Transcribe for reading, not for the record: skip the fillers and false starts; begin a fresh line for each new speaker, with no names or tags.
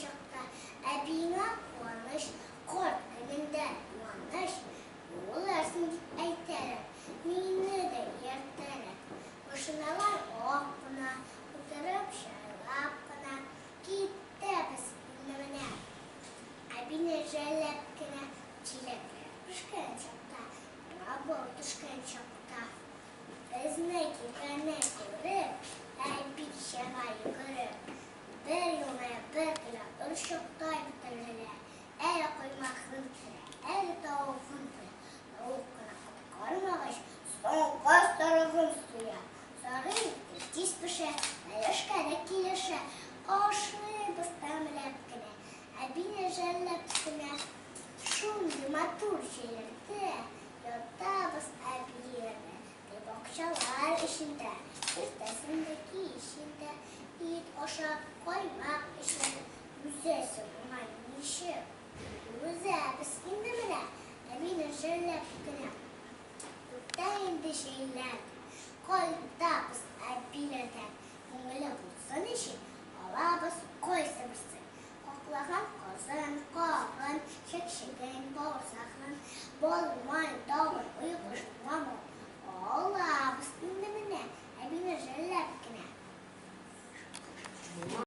чакта, әбиңа куаныш, карт көнендә юаныш. Булырсың дип әйтәләр, мине дә ертәләр. Машиналар ак кына, утырып шайлап кына, китәбез инде менә. Әбине җәлләп кенә, чиләкләр пешкән чакта, абыл төшкән чакта. Безне килгәнне күреп, әби чыга йөгереп. Бер елмаеп, бер көлә, орчыктай бөтенләр. Әле коймакны бирә, әле тавыгын бирә. Тавык кына кармагач, соң каз тарыгын суя. Сарый тиз пешә, эшкә дә килешә. Ашыйбыз тәмләп кенә, әбине җәлләп кенә. Шундый матур җирдә ятабыз әбине. Бакчалар эчендә, иртәсендәге ишендә, ит ашап, каймак эшләп, үзәсен уңай ничек. Үзәбез инде менә, әбине җәлләп кенә. Күктә инде җәйләр, кайтабыз әбиләрдән. Күңеле булсын өчен, алабыз кайсыбызсын. Каклаган казан, кагын, чәкчәген, бавырсагын, балмай, давын, уйгыш.